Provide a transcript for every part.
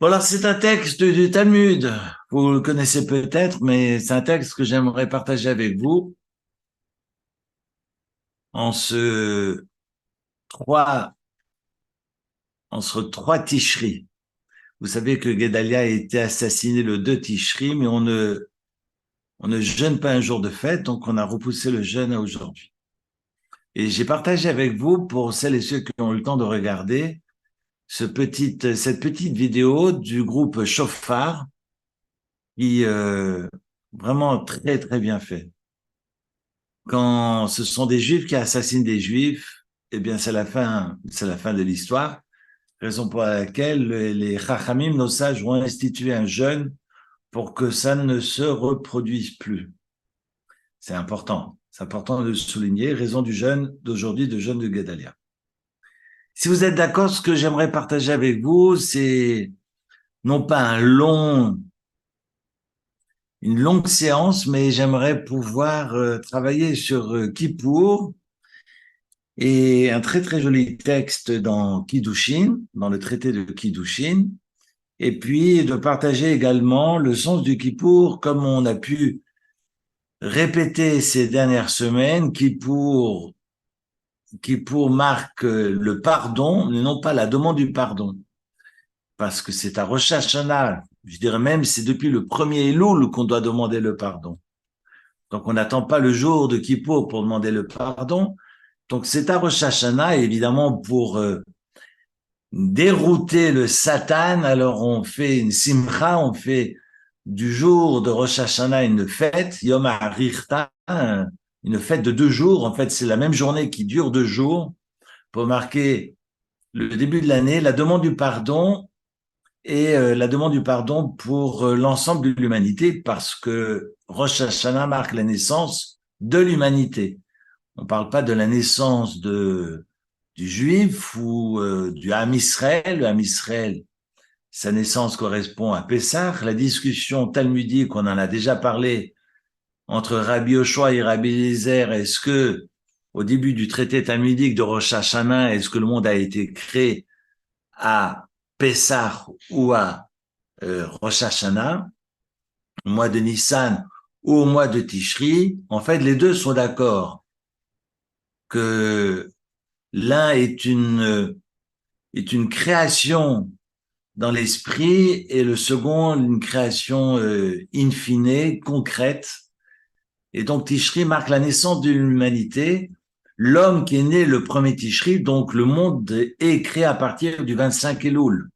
Voilà, c'est un texte du Talmud. Vous le connaissez peut-être, mais c'est un texte que j'aimerais partager avec vous en ce trois, en ce 3 Tishri. Vous savez que Guédalia a été assassiné le 2 Tishri, mais on ne jeûne pas un jour de fête, donc on a repoussé le jeûne à aujourd'hui. Et j'ai partagé avec vous, pour celles et ceux qui ont eu le temps de regarder, cette petite vidéo du groupe Chauffard, qui vraiment très très bien fait. Quand ce sont des Juifs qui assassinent des Juifs, eh bien, c'est la fin de l'histoire. Raison pour laquelle les Chachamim, nos sages, ont institué un jeûne pour que ça ne se reproduise plus. C'est important. C'est important de le souligner. Raison du jeûne d'aujourd'hui, de jeûne de Guédalia. Si vous êtes d'accord, ce que j'aimerais partager avec vous, c'est non pas une longue séance, mais j'aimerais pouvoir travailler sur Kippour, et un très très joli texte dans Kiddushin, dans le traité de Kiddushin, et puis de partager également le sens du Kippour, comme on a pu répéter ces dernières semaines. Kippour marque le pardon, mais non pas la demande du pardon, parce que c'est à Rosh Hashanah, je dirais même c'est depuis le premier Elul qu'on doit demander le pardon. Donc on n'attend pas le jour de Kippour pour demander le pardon. Donc c'est à Rosh Hashanah, évidemment, pour dérouter le Satan. Alors on fait une simcha, on fait du jour de Rosh Hashanah une fête, Yom HaRichta, une fête de 2 jours. En fait, c'est la même journée qui dure 2 jours pour marquer le début de l'année, la demande du pardon, et la demande du pardon pour l'ensemble de l'humanité, parce que Rosh Hashanah marque la naissance de l'humanité. On ne parle pas de la naissance du juif ou du Ham Israël. Le Ham Israël, sa naissance correspond à Pessah. La discussion talmudique, on en a déjà parlé, entre Rabbi Yoshua et Rabbi Eliezer, est-ce que, au début du traité talmudique de Rosh Hashanah, est-ce que le monde a été créé à Pessah ou à Rosh Hashanah, au mois de Nissan ou au mois de Tishri? En fait, les deux sont d'accord que l'un est une création dans l'esprit, et le second, une création in fine, concrète. Et donc, Tishri marque la naissance de l'humanité. L'homme qui est né le premier Tishri, donc le monde est créé à partir du 25 Elul.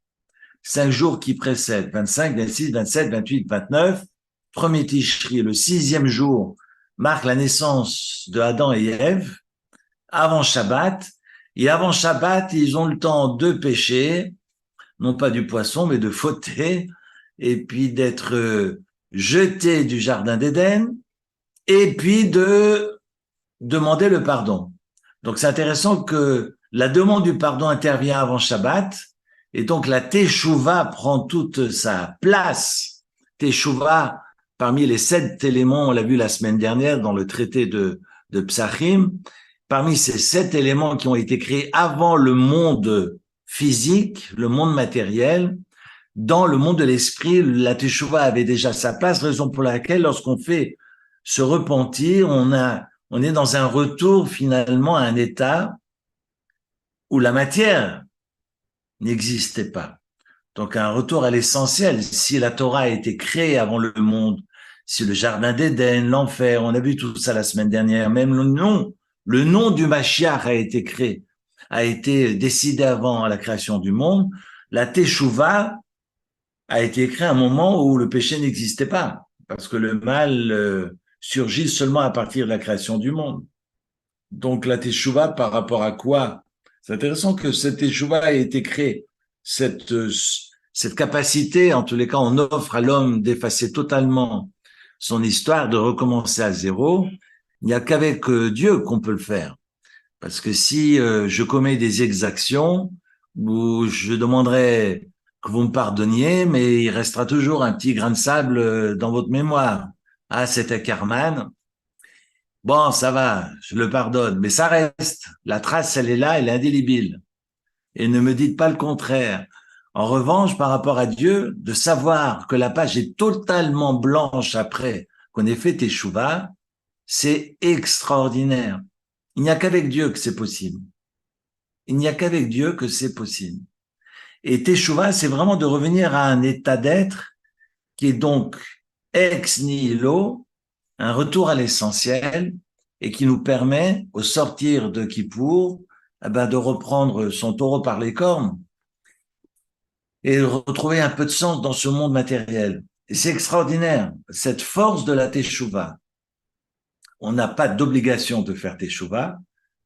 5 jours qui précèdent, 25, 26, 27, 28, 29. Premier Tishri, le 6e jour, marque la naissance de Adam et Ève, avant Shabbat. Et avant Shabbat, ils ont le temps de pécher, non pas du poisson, mais de fauter, et puis d'être jetés du jardin d'Éden, et puis de demander le pardon. Donc c'est intéressant que la demande du pardon intervient avant Shabbat, et donc la Teshuvah prend toute sa place. Teshuvah, parmi les 7 éléments, on l'a vu la semaine dernière dans le traité de Psachim, parmi ces 7 éléments qui ont été créés avant le monde physique, le monde matériel, dans le monde de l'esprit, la Teshuvah avait déjà sa place, raison pour laquelle lorsqu'on fait se repentir, on est dans un retour finalement à un état où la matière n'existait pas. Donc un retour à l'essentiel. Si la Torah a été créée avant le monde, si le jardin d'Éden, l'enfer, on a vu tout ça la semaine dernière, même le nom du Mashiach a été créé, a été décidé avant la création du monde. La Teshuvah a été créée à un moment où le péché n'existait pas, parce que le mal surgit seulement à partir de la création du monde. Donc la Teshuvah, par rapport à quoi? C'est intéressant que cette Teshuvah ait été créée, cette, euh, cette capacité, en tous les cas, on offre à l'homme d'effacer totalement son histoire, de recommencer à zéro. Il n'y a qu'avec Dieu qu'on peut le faire. Parce que si je commets des exactions, où je demanderai que vous me pardonniez, mais il restera toujours un petit grain de sable dans votre mémoire. Ah, c'était Carman. Bon, ça va, je le pardonne, mais ça reste. La trace, elle est là, elle est indélébile. Et ne me dites pas le contraire. En revanche, par rapport à Dieu, de savoir que la page est totalement blanche après qu'on ait fait Teshuvah, c'est extraordinaire. Il n'y a qu'avec Dieu que c'est possible. Il n'y a qu'avec Dieu que c'est possible. Et Teshuvah, c'est vraiment de revenir à un état d'être qui est donc ex nihilo, un retour à l'essentiel, et qui nous permet, au sortir de Kippour, de reprendre son taureau par les cornes et de retrouver un peu de sens dans ce monde matériel. Et c'est extraordinaire, cette force de la Teshuvah. On n'a pas d'obligation de faire Teshuvah,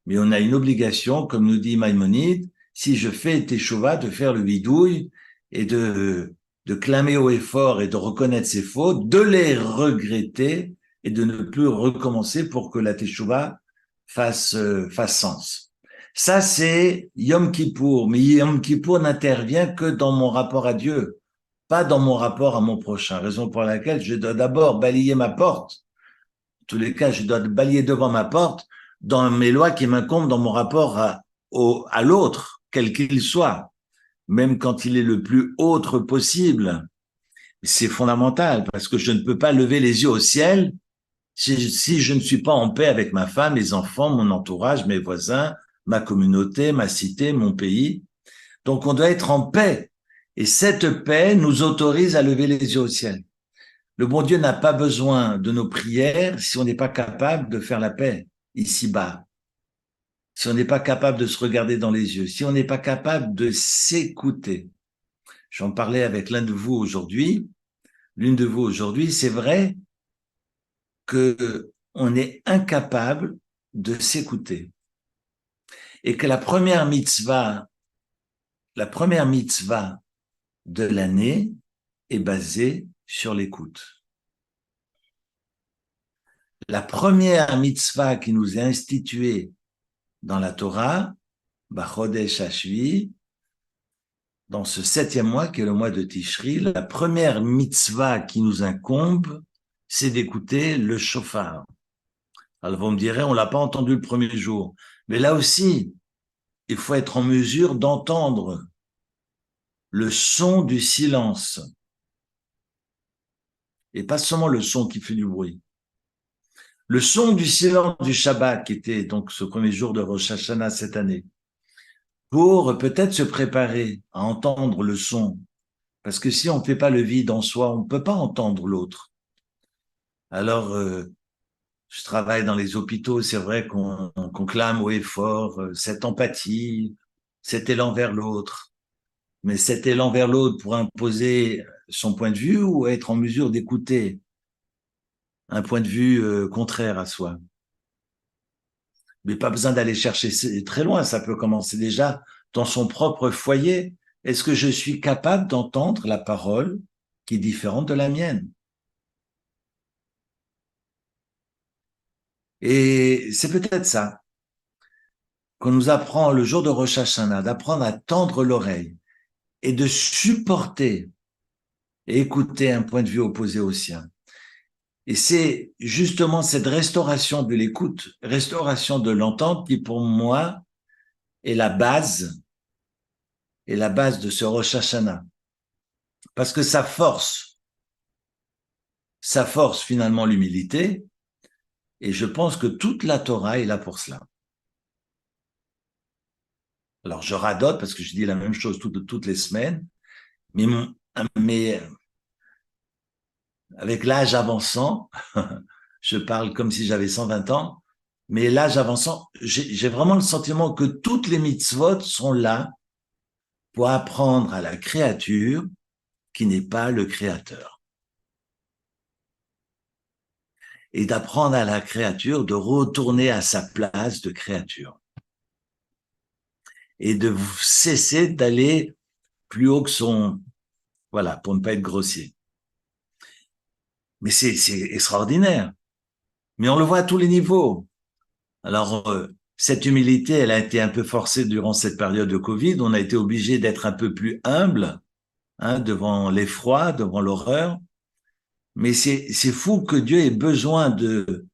mais on a une obligation, comme nous dit Maïmonide, si je fais Teshuvah, de faire le bidouille et de clamer haut et fort et de reconnaître ses fautes, de les regretter et de ne plus recommencer pour que la Teshuvah fasse sens. Ça, c'est Yom Kippour. Mais Yom Kippour n'intervient que dans mon rapport à Dieu, pas dans mon rapport à mon prochain. Raison pour laquelle je dois d'abord balayer ma porte. En tous les cas, je dois balayer devant ma porte dans mes lois qui m'incombent dans mon rapport à l'autre, quel qu'il soit, même quand il est le plus autre possible. C'est fondamental parce que je ne peux pas lever les yeux au ciel si je ne suis pas en paix avec ma femme, mes enfants, mon entourage, mes voisins, ma communauté, ma cité, mon pays. Donc on doit être en paix. Et cette paix nous autorise à lever les yeux au ciel. Le bon Dieu n'a pas besoin de nos prières si on n'est pas capable de faire la paix ici-bas, si on n'est pas capable de se regarder dans les yeux, si on n'est pas capable de s'écouter. J'en parlais avec l'une de vous aujourd'hui, c'est vrai que on est incapable de s'écouter et que la première mitzvah de l'année est basée sur l'écoute. La première mitzvah qui nous est instituée dans la Torah, Bachodesh Hashvi, dans ce 7e mois qui est le mois de Tishri, la première mitzvah qui nous incombe, c'est d'écouter le shofar. Alors vous me direz, on l'a pas entendu le premier jour. Mais là aussi, il faut être en mesure d'entendre le son du silence. Et pas seulement le son qui fait du bruit. Le son du silence du Shabbat, qui était donc ce premier jour de Rosh Hashanah cette année, pour peut-être se préparer à entendre le son. Parce que si on ne fait pas le vide en soi, on ne peut pas entendre l'autre. Alors, je travaille dans les hôpitaux, c'est vrai qu'on clame haut et fort cette empathie, cet élan vers l'autre. Mais cet élan vers l'autre pour imposer son point de vue ou être en mesure d'écouter un point de vue contraire à soi. Mais pas besoin d'aller chercher très loin, ça peut commencer déjà dans son propre foyer. Est-ce que je suis capable d'entendre la parole qui est différente de la mienne? Et c'est peut-être ça qu'on nous apprend le jour de Rosh Hashanah, d'apprendre à tendre l'oreille et de supporter et écouter un point de vue opposé au sien. Et c'est justement cette restauration de l'écoute, restauration de l'entente qui pour moi est la base de ce Rosh Hashanah. Parce que ça force finalement l'humilité, et je pense que toute la Torah est là pour cela. Alors je radote parce que je dis la même chose toutes les semaines, mais avec l'âge avançant, je parle comme si j'avais 120 ans, mais l'âge avançant, j'ai vraiment le sentiment que toutes les mitzvot sont là pour apprendre à la créature qui n'est pas le créateur. Et d'apprendre à la créature de retourner à sa place de créature. Et de cesser d'aller plus haut que son... Voilà, pour ne pas être grossier. Mais c'est extraordinaire. Mais on le voit à tous les niveaux. Alors, cette humilité, elle a été un peu forcée durant cette période de Covid. On a été obligé d'être un peu plus humble devant l'effroi, devant l'horreur. Mais c'est fou que Dieu ait besoin de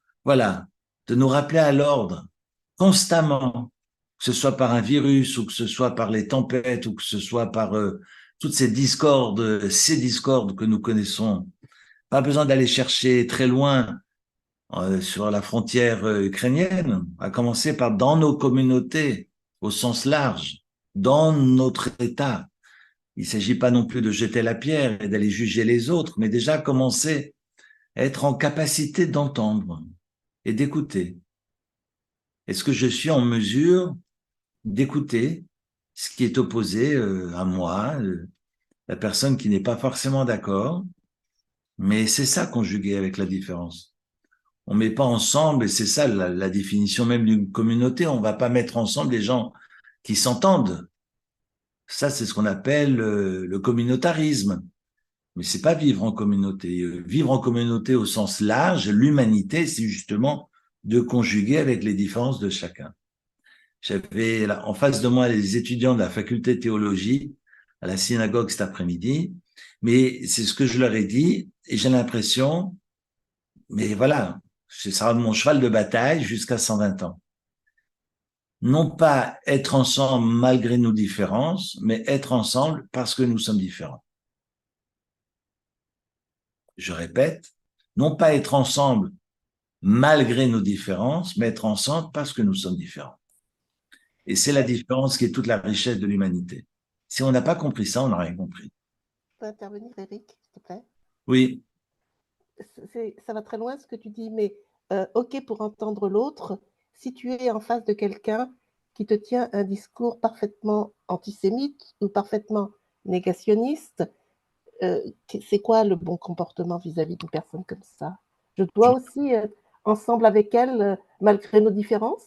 nous rappeler à l'ordre constamment, que ce soit par un virus ou que ce soit par les tempêtes ou que ce soit par toutes ces discordes que nous connaissons, pas besoin d'aller chercher très loin sur la frontière ukrainienne, à commencer par dans nos communautés, au sens large, dans notre État. Il ne s'agit pas non plus de jeter la pierre et d'aller juger les autres, mais déjà commencer à être en capacité d'entendre et d'écouter. Est-ce que je suis en mesure d'écouter ce qui est opposé à moi, la personne qui n'est pas forcément d'accord, mais c'est ça conjugué avec la différence. On met pas ensemble, et c'est ça la définition même d'une communauté, on va pas mettre ensemble les gens qui s'entendent. Ça, c'est ce qu'on appelle le communautarisme. Mais c'est pas vivre en communauté. Vivre en communauté au sens large, l'humanité, c'est justement de conjuguer avec les différences de chacun. J'avais là, en face de moi les étudiants de la faculté de théologie à la synagogue cet après-midi, mais c'est ce que je leur ai dit, et j'ai l'impression, mais voilà, ce sera mon cheval de bataille jusqu'à 120 ans. Non pas être ensemble malgré nos différences, mais être ensemble parce que nous sommes différents. Je répète, non pas être ensemble malgré nos différences, mais être ensemble parce que nous sommes différents. Et c'est la différence qui est toute la richesse de l'humanité. Si on n'a pas compris ça, on n'a rien compris. Je peux intervenir, Eric, s'il te plaît? Oui. Ça va très loin ce que tu dis, mais OK pour entendre l'autre. Si tu es en face de quelqu'un qui te tient un discours parfaitement antisémite ou parfaitement négationniste, c'est quoi le bon comportement vis-à-vis d'une personne comme ça? Je dois aussi être ensemble avec elle malgré nos différences?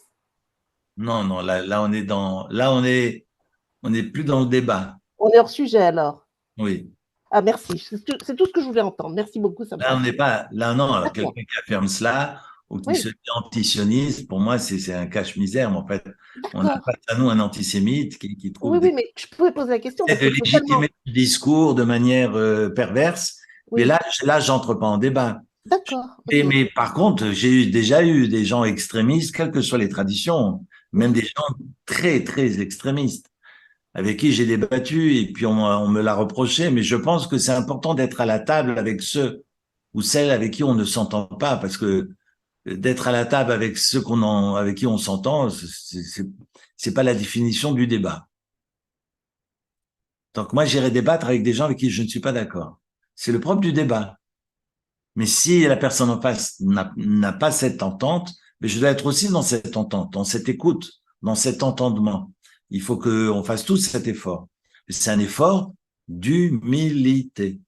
Non, non, là, on est plus dans le débat. On est hors sujet alors. Oui. Ah, merci. C'est tout ce que je voulais entendre. Merci beaucoup, ça me Là, on rassure. n'est pas, là, non, alors D'accord. quelqu'un qui affirme cela ou qui se Oui, dit antisioniste, pour moi, c'est un cache-misère, mais en fait, on a d'accord. face à nous un antisémite qui trouve Oui, des oui, mais je pouvais poser la question parce de que c'est tellement. légitimer le discours de manière perverse. Mais Oui, là, j'entre pas en débat. d'accord, Et, ok. mais par contre, déjà eu des gens extrémistes, quelles que soient les traditions, même Oui, des gens très, très extrémistes, avec qui j'ai débattu et puis on me l'a reproché. Mais je pense que c'est important d'être à la table avec ceux ou celles avec qui on ne s'entend pas, parce que d'être à la table avec ceux avec qui on s'entend, c'est pas la définition du débat. Donc moi, j'irai débattre avec des gens avec qui je ne suis pas d'accord. C'est le propre du débat. Mais si la personne en face n'a pas cette entente, mais je dois être aussi dans cette entente, dans cette écoute, dans cet entendement. Il faut qu'on fasse tous cet effort. C'est un effort d'humilité.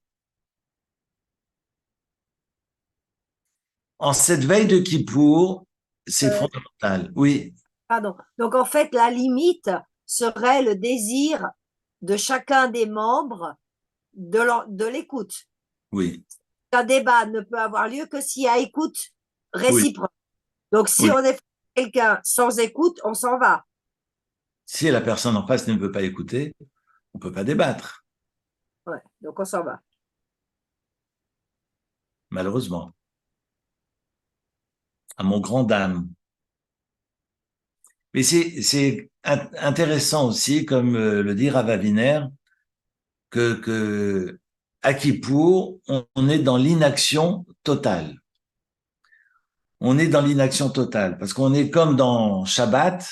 En cette veille de Kippour, c'est Euh, fondamental. Oui, Pardon. Donc, en fait, la limite serait le désir de chacun des membres de l'écoute. oui, Un débat ne peut avoir lieu que s'il y a écoute oui, réciproque. Donc, si oui. on est quelqu'un sans écoute, on s'en va. Si la personne en face ne veut pas écouter, on peut pas débattre, Ouais, donc on s'en va. malheureusement. À mon grand dame. Mais c'est intéressant aussi, comme le dit Rav Aviner, que à Kippour, on est dans l'inaction totale. On est dans l'inaction totale parce qu'on est comme dans Shabbat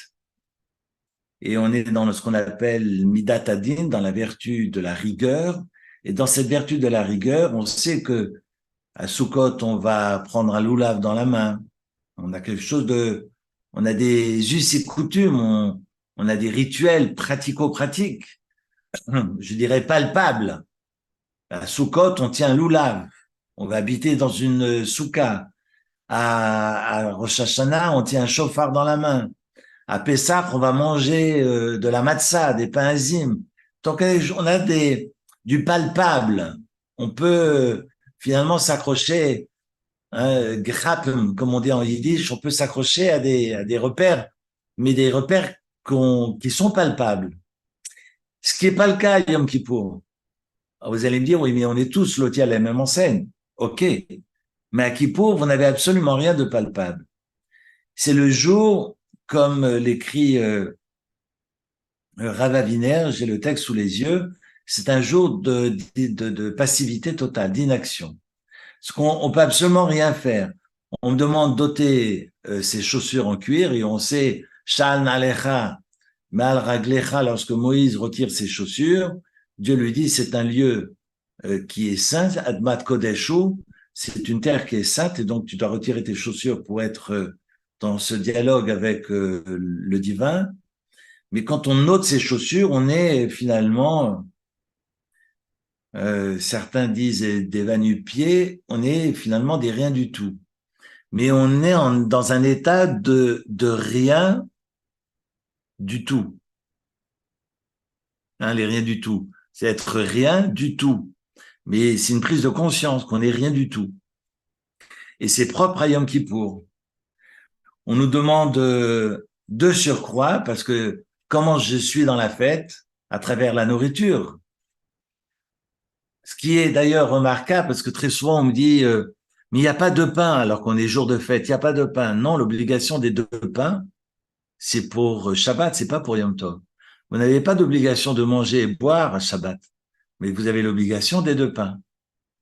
et on est dans ce qu'on appelle Midat Adin, dans la vertu de la rigueur. Et dans cette vertu de la rigueur, on sait que à Sukkot, on va prendre un loulav dans la main. On a quelque chose on a des us et coutumes, on a des rituels pratico-pratiques, je dirais palpables. À Sukkot, on tient un loulav. On va habiter dans une souka. À Rosh Hashanah, on tient un chauffard dans la main. À Pessah, on va manger de la matzah, des pains azim. Donc, on a du palpable. On peut finalement s'accrocher, hein, grappen, comme on dit en yiddish, on peut s'accrocher à des repères, mais des repères qui sont palpables. Ce qui n'est pas le cas à Yom Kippour. Alors, vous allez me dire, oui, mais on est tous lotis à la même enseigne. OK. Mais à Kippour, vous n'avez absolument rien de palpable. C'est le jour, comme l'écrit Rav Aviner, j'ai le texte sous les yeux, c'est un jour de passivité totale, d'inaction. Parce qu'on peut absolument rien faire. On me demande d'ôter ses chaussures en cuir et on sait, Shal Nalecha, Mal Raglecha, lorsque Moïse retire ses chaussures, Dieu lui dit, c'est un lieu qui est saint, Admat Kodeshu, c'est une terre qui est sainte et donc tu dois retirer tes chaussures pour être dans ce dialogue avec le divin. Mais quand on ôte ses chaussures, on est finalement, certains disent des va-nu-pieds, on est finalement des rien du tout. Mais on est dans un état de rien du tout. Hein, les rien du tout. C'est être rien du tout. Mais c'est une prise de conscience qu'on est rien du tout. Et c'est propre à Yom Kippour. On nous demande de surcroît, parce que comment je suis dans la fête? À travers la nourriture. Ce qui est d'ailleurs remarquable, parce que très souvent on me dit mais il n'y a pas de pain alors qu'on est jour de fête, il n'y a pas de pain. Non, l'obligation des 2 pains, c'est pour Shabbat, c'est pas pour Yom Tov. Vous n'avez pas d'obligation de manger et boire à Shabbat, mais vous avez l'obligation des 2 pains.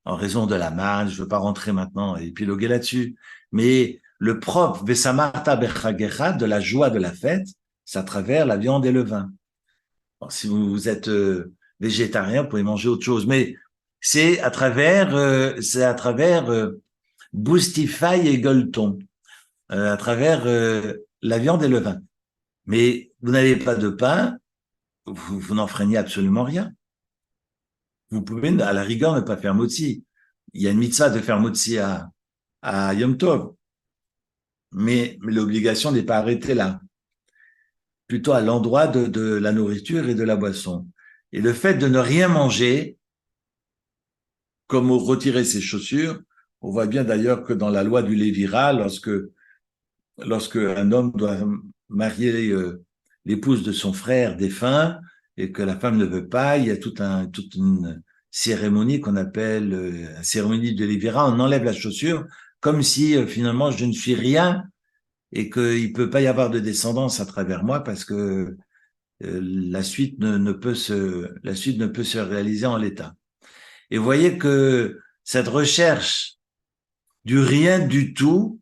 En raison de la manne, je ne veux pas rentrer maintenant et épiloguer là-dessus. Mais le propre Vesamarta Bechagecha, de la joie de la fête, c'est à travers la viande et le vin. Alors, si vous êtes végétarien, vous pouvez manger autre chose, mais c'est à travers Boostify et Gueuleton, à travers la viande et le vin. Mais vous n'avez pas de pain, vous n'enfreignez absolument rien. Vous pouvez, à la rigueur, ne pas faire motzi. Il y a une mitzvah de faire motzi à Yom Tov. Mais l'obligation n'est pas arrêtée là. Plutôt à l'endroit de la nourriture et de la boisson. Et le fait de ne rien manger, comme retirer ses chaussures, on voit bien d'ailleurs que dans la loi du Lévira, lorsque un homme doit marier l'épouse de son frère défunt et que la femme ne veut pas, il y a toute une cérémonie qu'on appelle la cérémonie de Lévira. On enlève la chaussure comme si finalement je ne suis rien et qu'il peut pas y avoir de descendance à travers moi parce que la suite ne peut se réaliser en l'état. Et vous voyez que cette recherche du rien du tout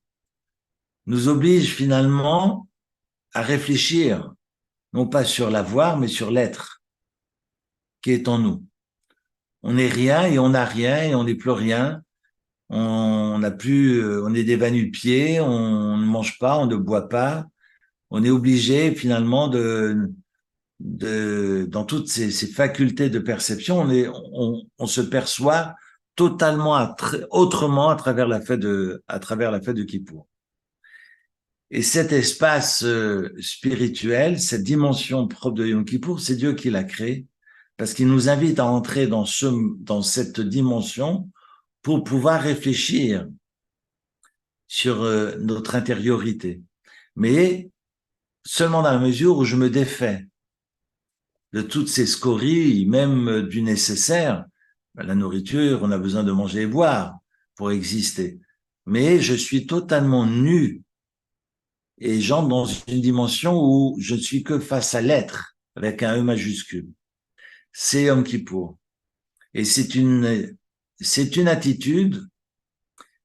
nous oblige finalement à réfléchir, non pas sur l'avoir, mais sur l'être qui est en nous. On n'est rien et on n'a rien et on n'est plus rien. On n'a plus, on est des va-nu-pieds, on ne mange pas, on ne boit pas. On est obligé finalement dans toutes ces facultés de perception, on se perçoit totalement autrement à travers la fête de Kippour. Et cet espace spirituel, cette dimension propre de Yom Kippour, c'est Dieu qui l'a créé, parce qu'il nous invite à entrer dans cette dimension pour pouvoir réfléchir sur notre intériorité. Mais seulement dans la mesure où je me défais de toutes ces scories, même du nécessaire. La nourriture, on a besoin de manger et boire pour exister. Mais je suis totalement nu et j'entre dans une dimension où je ne suis que face à l'être, avec un E majuscule. C'est Yom Kippour. Et c'est une attitude,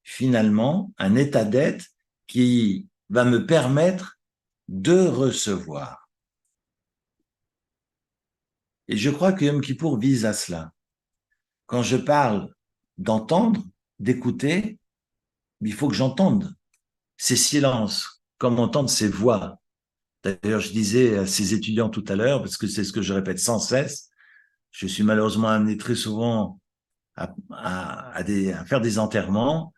finalement, un état d'être qui va me permettre de recevoir. Et je crois que Yom Kippour vise à cela. Quand je parle d'entendre, d'écouter, il faut que j'entende ces silences, comme entendre ces voix. D'ailleurs, je disais à ces étudiants tout à l'heure, parce que c'est ce que je répète sans cesse, je suis malheureusement amené très souvent à faire des enterrements,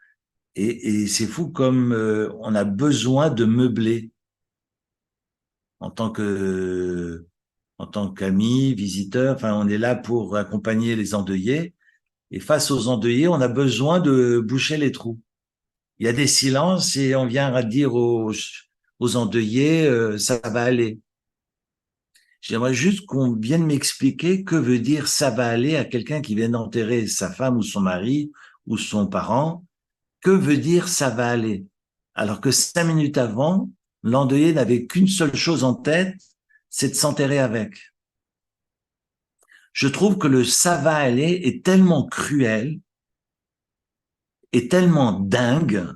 et c'est fou comme on a besoin de meubler en tant qu'amis, visiteurs. Enfin, on est là pour accompagner les endeuillés. Et face aux endeuillés, on a besoin de boucher les trous. Il y a des silences et on vient à dire aux endeuillés, ça va aller. J'aimerais juste qu'on vienne m'expliquer que veut dire ça va aller à quelqu'un qui vient d'enterrer sa femme ou son mari ou son parent. Que veut dire ça va aller? Alors que 5 minutes avant, l'endeuillé n'avait qu'une seule chose en tête, c'est de s'enterrer avec. je trouve que le ça va aller est tellement cruel, est tellement dingue,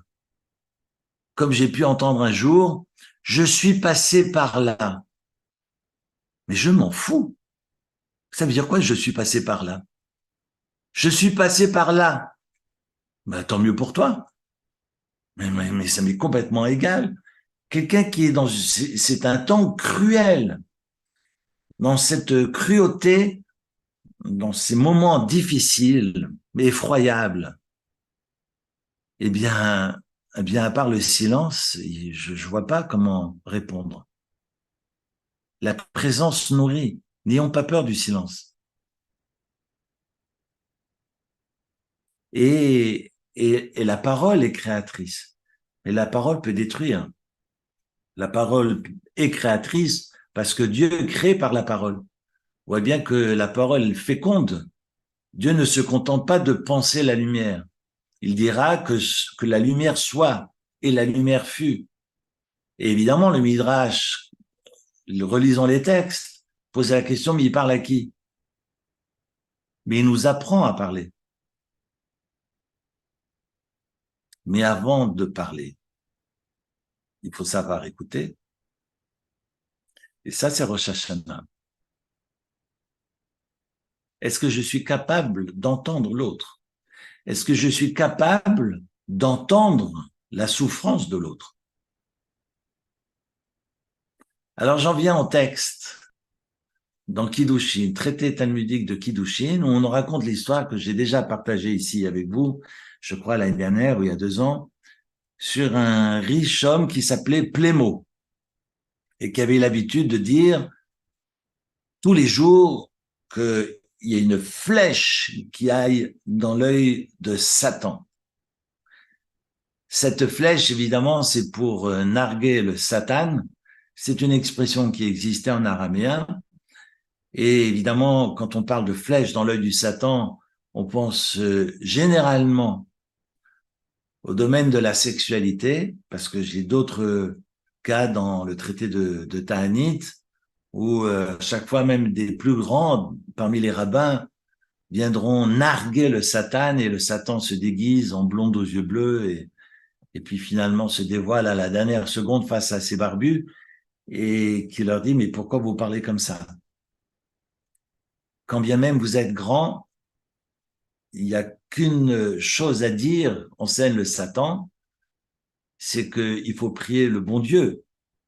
comme j'ai pu entendre un jour, je suis passé par là. Mais je m'en fous. Ça veut dire quoi, je suis passé par là? Je suis passé par là. Ben, tant mieux pour toi. Mais ça m'est complètement égal. Quelqu'un qui est c'est un temps cruel. Dans cette cruauté, dans ces moments difficiles, effroyables, eh bien, à part le silence, je vois pas comment répondre. La présence nourrit. N'ayons pas peur du silence. Et la parole est créatrice. Et la parole peut détruire. La parole est créatrice parce que Dieu crée par la parole. On voit bien que la parole féconde. Dieu ne se contente pas de penser la lumière. Il dira que la lumière soit, et la lumière fut. Et évidemment, le Midrash, relisons les textes, pose la question, mais il parle à qui? Mais il nous apprend à parler. Mais avant de parler, il faut savoir écouter. Et ça, c'est Rosh Hashanah. Est-ce que je suis capable d'entendre l'autre? Est-ce que je suis capable d'entendre la souffrance de l'autre? Alors j'en viens au texte dans Kiddushin, traité talmudique de Kiddushin, où on nous raconte l'histoire que j'ai déjà partagée ici avec vous, je crois l'année dernière ou il y a 2 ans, sur un riche homme qui s'appelait Plémo et qui avait l'habitude de dire tous les jours qu'il y a une flèche qui aille dans l'œil de Satan. Cette flèche, évidemment, c'est pour narguer le Satan. C'est une expression qui existait en araméen. Et évidemment, quand on parle de flèche dans l'œil du Satan, on pense généralement au domaine de la sexualité, parce que j'ai d'autres cas dans le traité de Ta'anit, où chaque fois même des plus grands parmi les rabbins viendront narguer le Satan et le Satan se déguise en blonde aux yeux bleus et puis finalement se dévoile à la dernière seconde face à ses barbus et qui leur dit mais pourquoi vous parlez comme ça? Quand bien même vous êtes grand, il n'y a qu'une chose à dire, enseigne le Satan, c'est qu'il faut prier le bon Dieu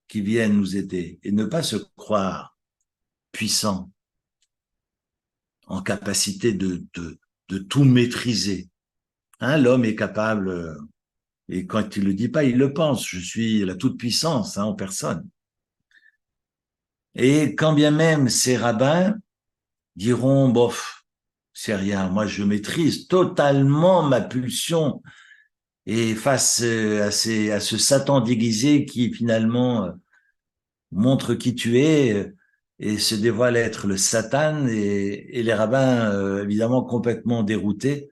qui vienne nous aider et ne pas se croire puissant, en capacité de tout maîtriser. Hein, l'homme est capable, et quand il le dit pas, il le pense, je suis la toute-puissance en personne. Et quand bien même ces rabbins diront, bof, c'est rien, moi je maîtrise totalement ma pulsion et face à ce Satan déguisé qui finalement montre qui tu es et se dévoile être le Satan et les rabbins évidemment complètement déroutés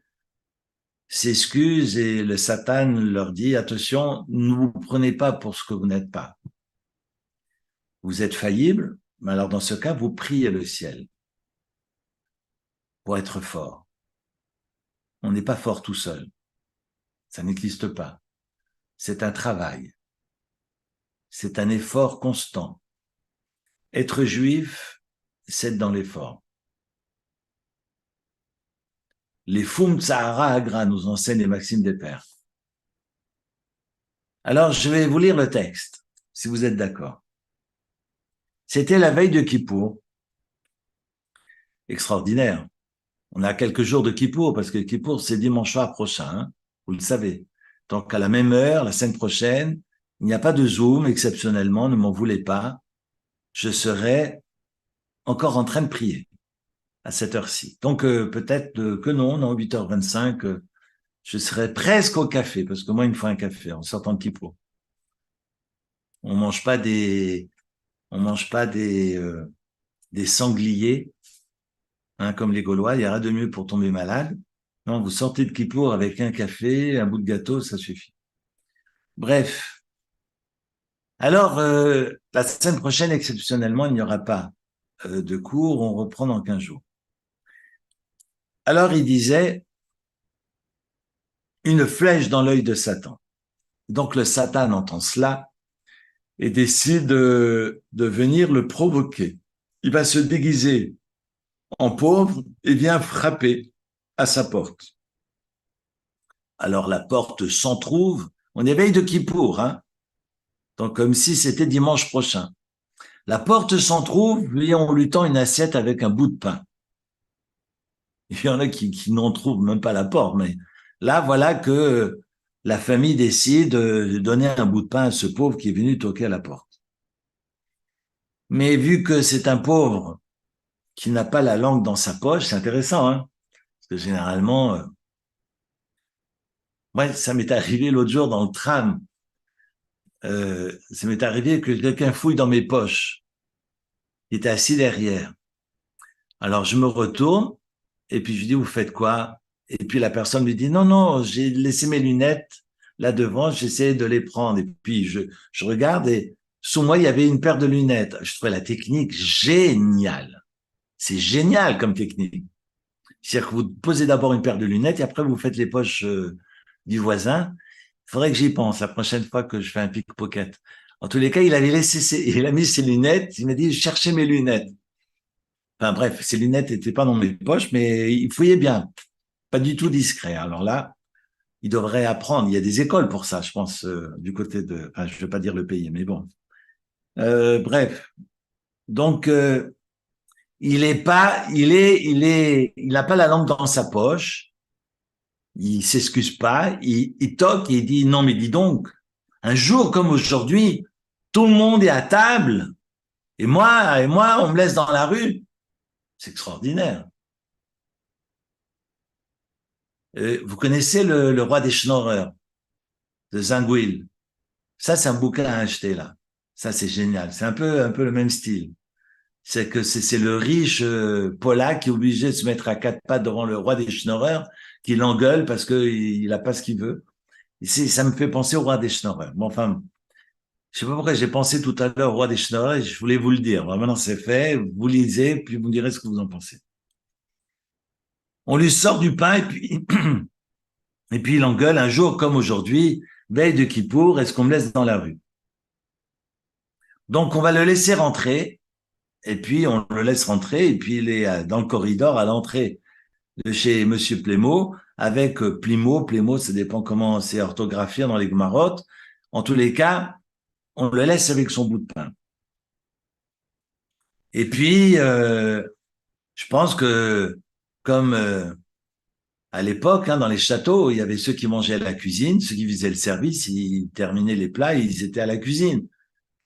s'excusent et le Satan leur dit attention, ne vous prenez pas pour ce que vous n'êtes pas. Vous êtes faillible, mais alors dans ce cas, vous priez le ciel pour être fort. On n'est pas fort tout seul. Ça n'existe pas. C'est un travail. C'est un effort constant. Être juif, c'est être dans l'effort. Les Fum Tsahara Agra nous enseignent les maximes des pères. Alors, je vais vous lire le texte, si vous êtes d'accord. C'était la veille de Kippour. Extraordinaire. On a quelques jours de Kippour, parce que Kippour, c'est dimanche soir prochain, hein, vous le savez. Donc, à la même heure, la semaine prochaine, il n'y a pas de Zoom, exceptionnellement, ne m'en voulez pas. Je serai encore en train de prier à cette heure-ci. Donc, peut-être que non, 8h25, je serai presque au café, parce que moi, il me faut un café en sortant de Kippour. On mange pas des sangliers, hein, comme les Gaulois, il y a rien de mieux pour tomber malade. Non, vous sortez de Kippour avec un café, un bout de gâteau, ça suffit. Bref. Alors, la semaine prochaine, exceptionnellement, il n'y aura pas de cours, on reprend dans 15 jours. Alors il disait, une flèche dans l'œil de Satan. Donc le Satan entend cela et décide de venir le provoquer. Il va se déguiser en pauvre et vient frapper à sa porte. Alors la porte s'entrouvre, on est veille de Kippour, hein, donc comme si c'était dimanche prochain. La porte s'entrouvre, lui on lui tend une assiette avec un bout de pain. Il y en a qui n'en trouvent même pas la porte, mais là voilà que la famille décide de donner un bout de pain à ce pauvre qui est venu toquer à la porte. Mais vu que c'est un pauvre qui n'a pas la langue dans sa poche, c'est intéressant, hein, parce que généralement, ouais, ça m'est arrivé l'autre jour dans le tram. Ça m'est arrivé que quelqu'un fouille dans mes poches. Il était assis derrière. Alors je me retourne et puis je lui dis, vous faites quoi? Et puis la personne lui dit, non, non, j'ai laissé mes lunettes là devant, j'essaie de les prendre. Et puis je regarde et sous moi, il y avait une paire de lunettes. Je trouvais la technique géniale. C'est génial comme technique. C'est-à-dire que vous posez d'abord une paire de lunettes et après vous faites les poches du voisin. Il faudrait que j'y pense la prochaine fois que je fais un pickpocket. En tous les cas, il a mis ses lunettes. Il m'a dit, cherchez mes lunettes. Enfin bref, ses lunettes n'étaient pas dans mes poches, mais il fouillait bien. Pas du tout discret. Alors là, il devrait apprendre. Il y a des écoles pour ça, je pense, du côté de, enfin, je ne veux pas dire le pays, mais bon. Bref. Donc, il n'a pas la langue dans sa poche. Il s'excuse pas. Il toque et il dit, non, mais dis donc, un jour comme aujourd'hui, tout le monde est à table et moi, on me laisse dans la rue. C'est extraordinaire. Vous connaissez le roi des schnorreurs de Zingwil. Ça, c'est un bouquin à acheter là. Ça, c'est génial. C'est un peu le même style. C'est que c'est le riche Polac qui est obligé de se mettre à quatre pattes devant le roi des schnorreurs, qui l'engueule parce qu'il a pas ce qu'il veut. Ça me fait penser au roi des schnorreurs. Bon, enfin, je sais pas pourquoi j'ai pensé tout à l'heure au roi des schnorreurs et je voulais vous le dire. Bon, maintenant, c'est fait. Vous lisez, puis vous me direz ce que vous en pensez. On lui sort du pain et puis il engueule un jour comme aujourd'hui, veille de Kippour, est-ce qu'on me laisse dans la rue? Donc, on va le laisser rentrer. Et puis, on le laisse rentrer, et puis il est dans le corridor à l'entrée de chez Monsieur Plémo, avec Plimo, ça dépend comment c'est orthographié dans les Gmarottes. En tous les cas, on le laisse avec son bout de pain. Et puis, je pense que, comme à l'époque, hein, dans les châteaux, il y avait ceux qui mangeaient à la cuisine, ceux qui faisaient le service, ils terminaient les plats, ils étaient à la cuisine.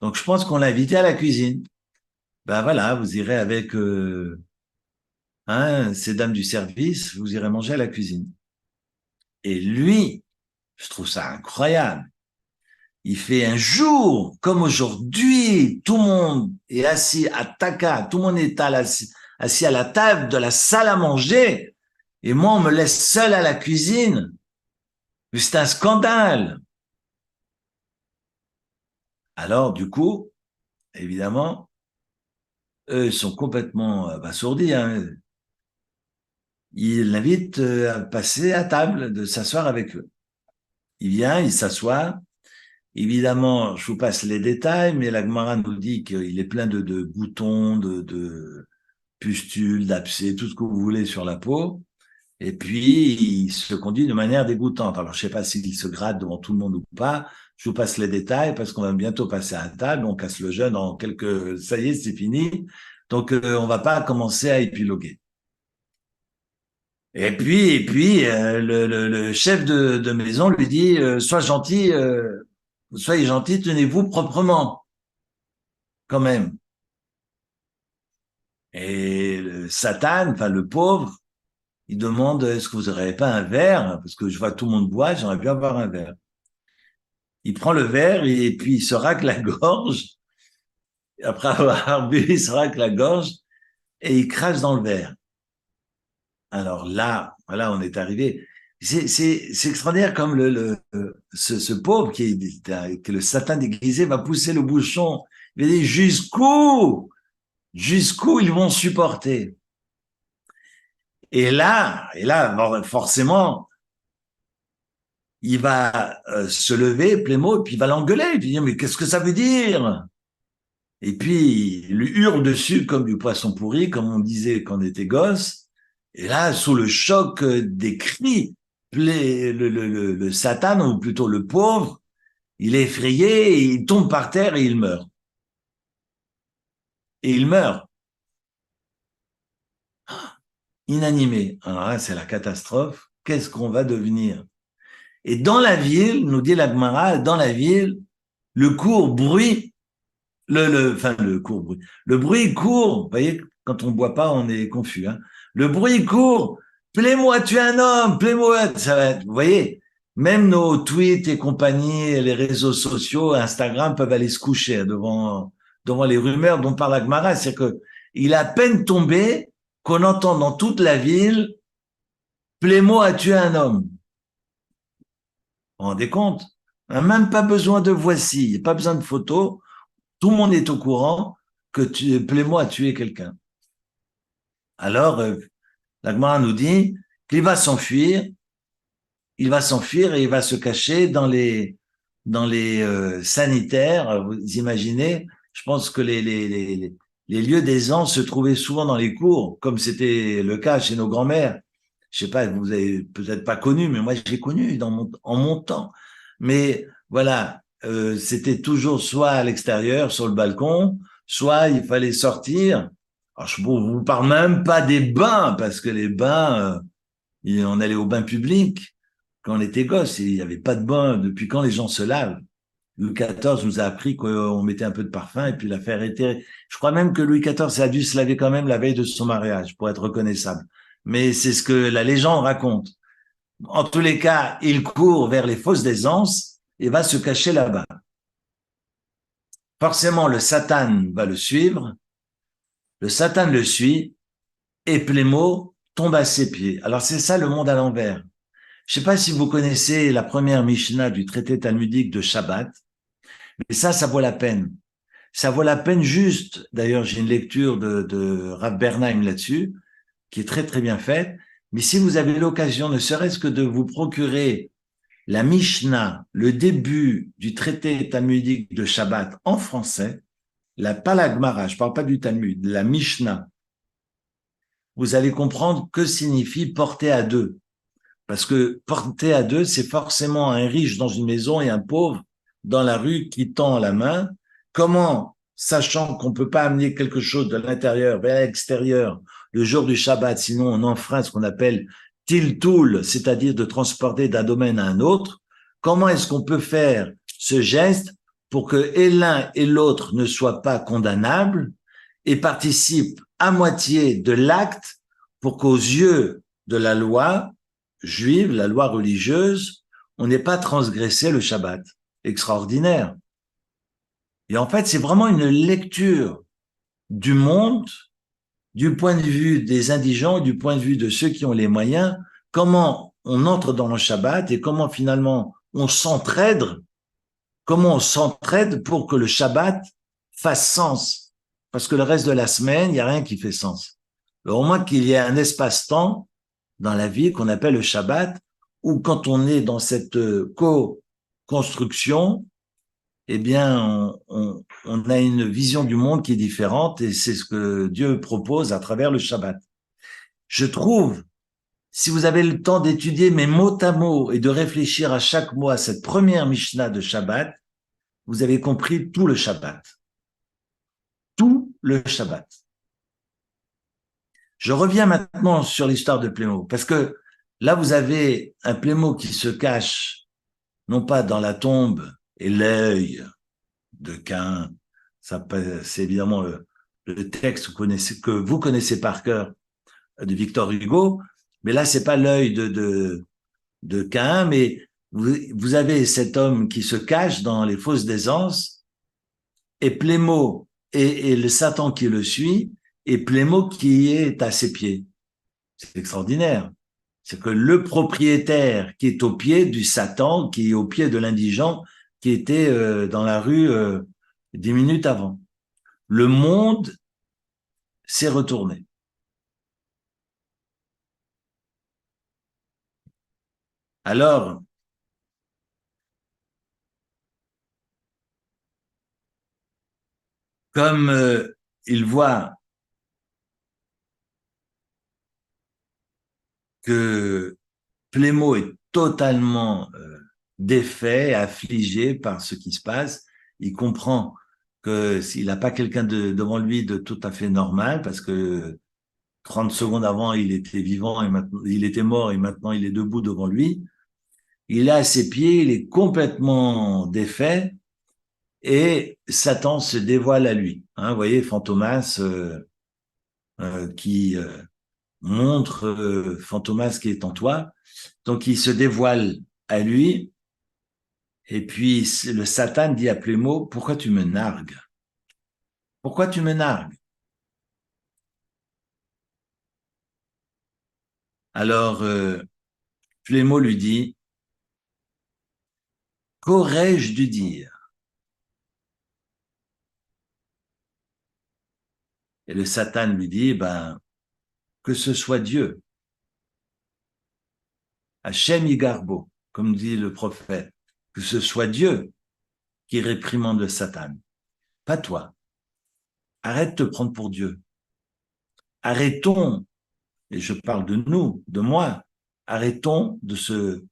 Donc, je pense qu'on l'a invité à la cuisine. Ben voilà, vous irez avec ces dames du service, vous irez manger à la cuisine. Et lui, je trouve ça incroyable. Il fait un jour comme aujourd'hui, tout le monde est assis à Taka, tout le monde est assis à la table de la salle à manger, et moi on me laisse seul à la cuisine. C'est un scandale. Alors du coup, évidemment, eux sont complètement abasourdis. Hein. Il l'invite à passer à table, de s'asseoir avec eux. Il vient, il s'assoit. Évidemment, je vous passe les détails, mais la Gemara nous dit qu'il est plein de boutons, de pustules, d'abcès, tout ce que vous voulez sur la peau. Et puis, il se conduit de manière dégoûtante. Alors, je sais pas s'il se gratte devant tout le monde ou pas. Je vous passe les détails parce qu'on va bientôt passer à table. On casse le jeûne en quelques... Ça y est, c'est fini. Donc, on va pas commencer à épiloguer. Et puis, le chef de maison lui dit, soyez gentil, tenez-vous proprement, quand même. Et le Satan, enfin le pauvre, il demande, est-ce que vous n'aurez pas un verre? Parce que je vois tout le monde boire, j'aimerais bien avoir un verre. Il prend le verre et puis il se racle la gorge. Après avoir bu, il se racle la gorge et il crache dans le verre. Alors là, voilà, on est arrivé. C'est extraordinaire comme ce pauvre qui est le Satan déguisé va pousser le bouchon. Il va dire jusqu'où ils vont supporter. Bon, forcément, il va se lever, Plémo, et puis il va l'engueuler. Il va dire, mais qu'est-ce que ça veut dire? Et puis, il lui hurle dessus comme du poisson pourri, comme on disait quand on était gosse. Et là, sous le choc des cris, le Satan, ou plutôt le pauvre, il est effrayé, et il tombe par terre et il meurt. Et il meurt, inanimé. Alors là, c'est la catastrophe. Qu'est-ce qu'on va devenir? Et dans la ville, nous dit la Gemara, dans la ville, le court bruit, enfin, le court bruit, le bruit court, vous voyez, quand on boit pas, on est confus, hein. Le bruit court, plaît-moi, tu es un homme, plaît-moi, ça va être, vous voyez, même nos tweets et compagnie, les réseaux sociaux, Instagram peuvent aller se coucher devant les rumeurs dont parle la Gemara. C'est que il est à peine tombé qu'on entend dans toute la ville, plaît-moi, tu es un homme. Vous vous rendez compte? On n'a même pas besoin de voici, pas besoin de photos. Tout le monde est au courant que plaît-moi, tu es quelqu'un. Alors, la Gemara nous dit qu'il va s'enfuir, et il va se cacher dans les sanitaires. Vous imaginez, je pense que les lieux d'aisance se trouvaient souvent dans les cours, comme c'était le cas chez nos grands-mères. Je sais pas, vous avez peut-être pas connu, mais moi j'ai connu en mon temps. Mais voilà, c'était toujours soit à l'extérieur, sur le balcon, soit il fallait sortir. Alors je vous parle même pas des bains, parce que les bains, on allait au bain public quand on était gosse, et il n'y avait pas de bain. Depuis quand les gens se lavent? Louis XIV nous a appris qu'on mettait un peu de parfum, et puis l'affaire était... Je crois même que Louis XIV a dû se laver quand même la veille de son mariage pour être reconnaissable. Mais c'est ce que la légende raconte. En tous les cas, il court vers les fosses d'aisance et va se cacher là-bas. Forcément, le Satan va le suivre. Le Satan le suit et Plémo tombe à ses pieds. Alors c'est ça le monde à l'envers. Je ne sais pas si vous connaissez la première Mishnah du traité talmudique de Shabbat, mais ça vaut la peine. Ça vaut la peine juste, d'ailleurs j'ai une lecture de Rav Bernheim là-dessus, qui est très très bien faite, mais si vous avez l'occasion, ne serait-ce que de vous procurer la Mishnah, le début du traité talmudique de Shabbat en français, pas la Gemara, je parle pas du Talmud, la Mishnah, vous allez comprendre que signifie porter à deux. Parce que porter à deux, c'est forcément un riche dans une maison et un pauvre dans la rue qui tend la main. Comment, sachant qu'on peut pas amener quelque chose de l'intérieur vers l'extérieur le jour du Shabbat, sinon on enfreint ce qu'on appelle tiltoul, c'est-à-dire de transporter d'un domaine à un autre, comment est-ce qu'on peut faire ce geste pour que et l'un et l'autre ne soient pas condamnables et participent à moitié de l'acte pour qu'aux yeux de la loi juive, la loi religieuse, on n'ait pas transgressé le Shabbat. Extraordinaire. Et en fait, c'est vraiment une lecture du monde, du point de vue des indigents, du point de vue de ceux qui ont les moyens, comment on entre dans le Shabbat et comment finalement on s'entraide, pour que le Shabbat fasse sens. Parce que le reste de la semaine, il n'y a rien qui fait sens. Alors, au moins qu'il y ait un espace-temps dans la vie qu'on appelle le Shabbat, où quand on est dans cette co-construction, eh bien, on a une vision du monde qui est différente et c'est ce que Dieu propose à travers le Shabbat. Je trouve, si vous avez le temps d'étudier mes mots à mots et de réfléchir à chaque mot à cette première Mishnah de Shabbat, vous avez compris tout le Shabbat. Tout le Shabbat. Je reviens maintenant sur l'histoire de Plémo, parce que là, vous avez un Plémo qui se cache, non pas dans la tombe et l'œil de Caïn, c'est évidemment le texte que vous connaissez par cœur de Victor Hugo, mais là, c'est pas l'œil de Caïn, mais vous avez cet homme qui se cache dans les fosses d'aisance, et Plémo et le Satan qui le suit, et Plémo qui est à ses pieds. C'est extraordinaire. C'est que le propriétaire qui est au pied du Satan, qui est au pied de l'indigent, qui était dans la rue 10 minutes avant. Le monde s'est retourné. Alors, comme il voit que Plémo est totalement défait, affligé par ce qui se passe, il comprend que s'il n'a pas quelqu'un devant lui de tout à fait normal, parce que 30 secondes avant, il était vivant et maintenant, il était mort et maintenant il est debout devant lui. Il est à ses pieds, il est complètement défait et Satan se dévoile à lui. Hein, vous voyez, Fantomas qui montre Fantomas qui est en toi. Donc il se dévoile à lui et puis le Satan dit à Plémo, pourquoi tu me nargues? Pourquoi tu me nargues? Alors Plémo lui dit, qu'aurais-je dû dire? Et le Satan lui dit, ben, que ce soit Dieu, Hachem Igarbo, comme dit le prophète, que ce soit Dieu qui réprimande le Satan, pas toi. Arrête de te prendre pour Dieu. Arrêtons, et je parle de nous, de moi, arrêtons de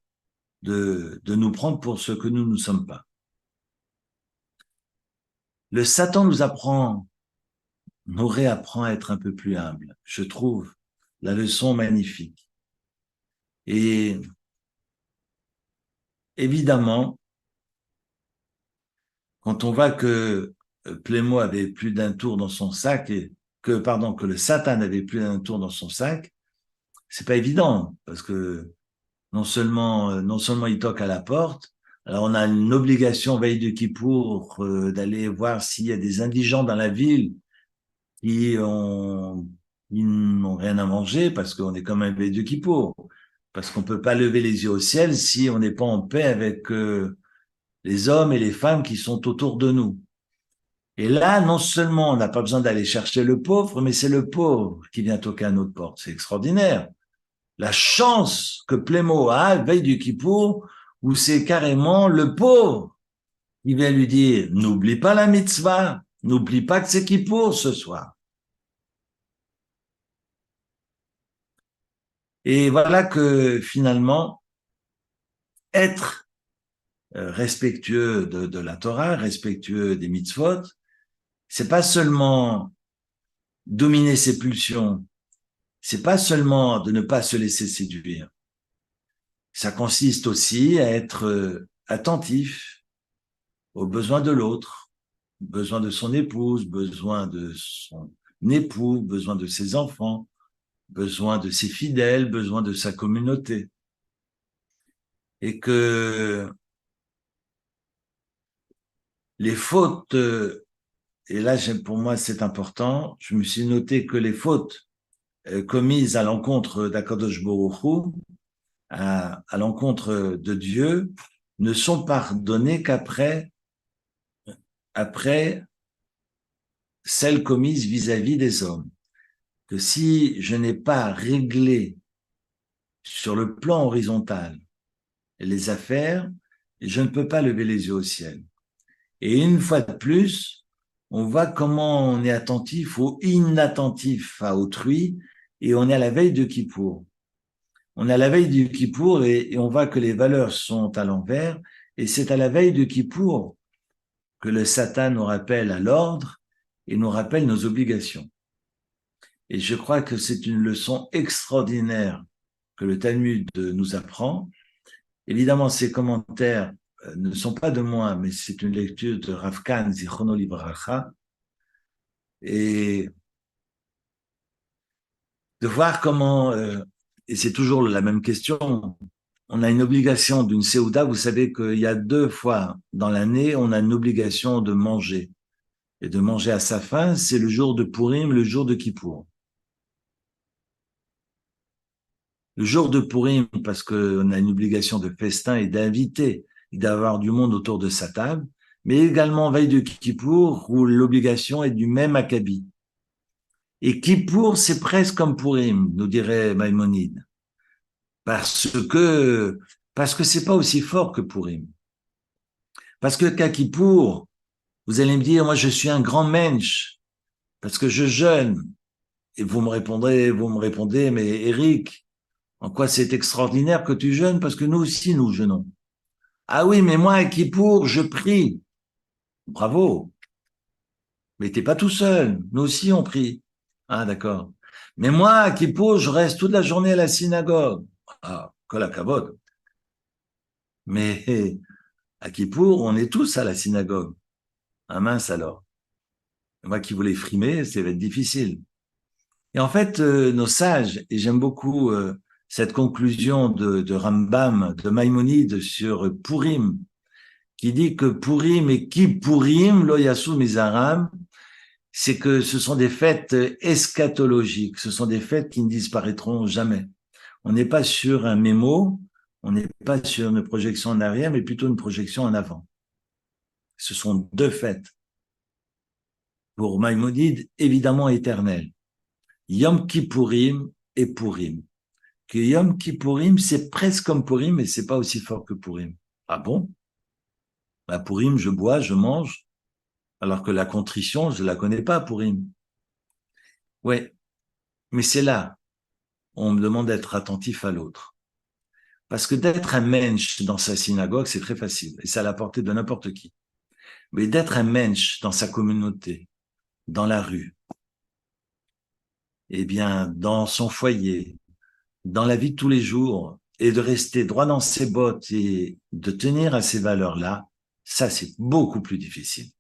nous prendre pour ce que nous ne sommes pas. Le Satan nous réapprend à être un peu plus humble. Je trouve la leçon magnifique. Et évidemment, quand on voit que Plémo avait plus d'un tour dans son sac et que le Satan avait plus d'un tour dans son sac, c'est pas évident parce que non seulement il toque à la porte, alors on a une obligation veille de Kippour d'aller voir s'il y a des indigents dans la ville qui n'ont rien à manger parce qu'on est quand même veille de Kippour, parce qu'on peut pas lever les yeux au ciel si on n'est pas en paix avec les hommes et les femmes qui sont autour de nous. Et là, non seulement on n'a pas besoin d'aller chercher le pauvre, mais c'est le pauvre qui vient toquer à notre porte. C'est extraordinaire. La chance que Plémo a, veille du Kippour, où c'est carrément le pauvre qui vient lui dire, n'oublie pas la mitzvah, n'oublie pas que c'est Kippour ce soir. Et voilà que finalement, être respectueux de la Torah, respectueux des mitzvot, c'est pas seulement dominer ses pulsions, c'est pas seulement de ne pas se laisser séduire. Ça consiste aussi à être attentif aux besoins de l'autre, besoin de son épouse, besoin de son époux, besoin de ses enfants, besoin de ses fidèles, besoin de sa communauté. Et que les fautes, et là pour moi c'est important, je me suis noté que les fautes commises à l'encontre d'Akadosh Baruch Hu, à l'encontre de Dieu, ne sont pardonnées après celles commises vis-à-vis des hommes. Que si je n'ai pas réglé sur le plan horizontal les affaires, je ne peux pas lever les yeux au ciel. Et une fois de plus, on voit comment on est attentif ou inattentif à autrui et on est à la veille de Kippour. On est à la veille du Kippour et on voit que les valeurs sont à l'envers et c'est à la veille de Kippour que le Satan nous rappelle à l'ordre et nous rappelle nos obligations. Et je crois que c'est une leçon extraordinaire que le Talmud nous apprend. Évidemment, ces commentaires ne sont pas de moi, mais c'est une lecture de Rav Kahn, Zichrono Livracha, et de voir comment, et c'est toujours la même question, on a une obligation d'une Séouda, vous savez qu'il y a 2 fois dans l'année, on a une obligation de manger. Et de manger à sa faim, c'est le jour de Purim, le jour de Kippour. Le jour de Purim, parce qu'on a une obligation de festin et d'inviter, et d'avoir du monde autour de sa table, mais également veille de Kippour, où l'obligation est du même acabit. Et Kippour, c'est presque comme Purim, nous dirait Maïmonide. Parce que Parce que c'est pas aussi fort que Purim. Parce que qu'à Kippour, vous allez me dire, moi je suis un grand mensch, parce que je jeûne. Et vous me répondez, mais Eric, en quoi c'est extraordinaire que tu jeûnes? Parce que nous aussi, nous jeûnons. Ah oui, mais moi, à Kippour, je prie. Bravo. Mais t'es pas tout seul. Nous aussi, on prie. Ah, d'accord. Mais moi, à Kippour, je reste toute la journée à la synagogue. Ah, kol hakavod. Mais à Kippour, on est tous à la synagogue. Ah mince alors. Moi qui voulais frimer, ça va être difficile. Et en fait, nos sages, et j'aime beaucoup cette conclusion de Rambam, de Maïmonide sur Purim, qui dit que Purim et Kippurim, lo yasu mizaram, c'est que ce sont des fêtes eschatologiques, ce sont des fêtes qui ne disparaîtront jamais. On n'est pas sur un mémo, on n'est pas sur une projection en arrière, mais plutôt une projection en avant. Ce sont deux fêtes. Pour Maïmonide, évidemment éternelles. Yom Kippourim et Purim. Que Yom Kippourim, c'est presque comme Purim, mais c'est pas aussi fort que Purim. Ah bon? Bah, Purim, je bois, je mange, alors que la contrition, je la connais pas, Purim. Ouais, mais c'est là, on me demande d'être attentif à l'autre. Parce que d'être un mensch dans sa synagogue, c'est très facile, et c'est à la portée de n'importe qui. Mais d'être un mensch dans sa communauté, dans la rue, eh bien, dans son foyer, dans la vie de tous les jours, et de rester droit dans ses bottes et de tenir à ces valeurs-là, ça, c'est beaucoup plus difficile.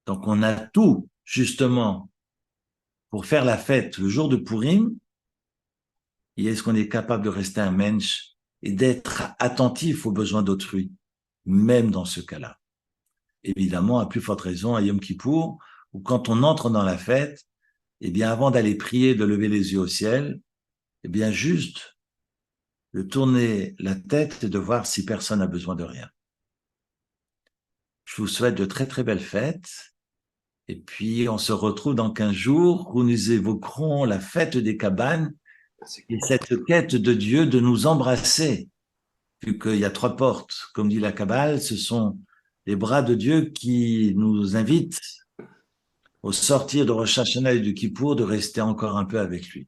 Donc, on a tout, justement, pour faire la fête le jour de Purim. Et est-ce qu'on est capable de rester un mensch et d'être attentif aux besoins d'autrui, même dans ce cas-là? Évidemment, à plus forte raison, à Yom Kippour, où quand on entre dans la fête, eh bien, avant d'aller prier, de lever les yeux au ciel, eh bien, juste de tourner la tête et de voir si personne n'a besoin de rien. Je vous souhaite de très, très belles fêtes. Et puis, on se retrouve dans 15 jours où nous évoquerons la fête des cabanes et cette quête de Dieu de nous embrasser, vu qu'il y a 3 portes. Comme dit la Kabbale, ce sont les bras de Dieu qui nous invitent au sortir de Rosh Hashanah et du Kippour de rester encore un peu avec lui.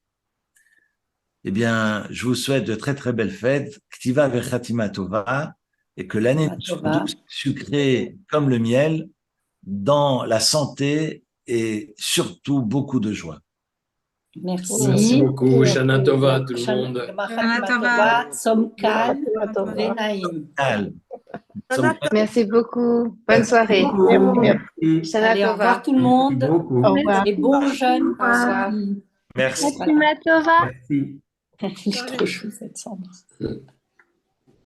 Eh bien, je vous souhaite de très, très belles fêtes. Ktiva vechatima tova, et que l'année soit douce, sucrée comme le miel, dans la santé et surtout beaucoup de joie. Merci. Merci beaucoup. Shana Tova, tout le monde. Shana Tova, Tzom-Kal, Tova. Venaim. Merci beaucoup. Bonne soirée. Merci. Shana Allez, au Tova. revoir tout le monde. Beaucoup. Au revoir. Et bon jeûne. Bonsoir. Merci. Merci. Elle est trop chou cette Sandre.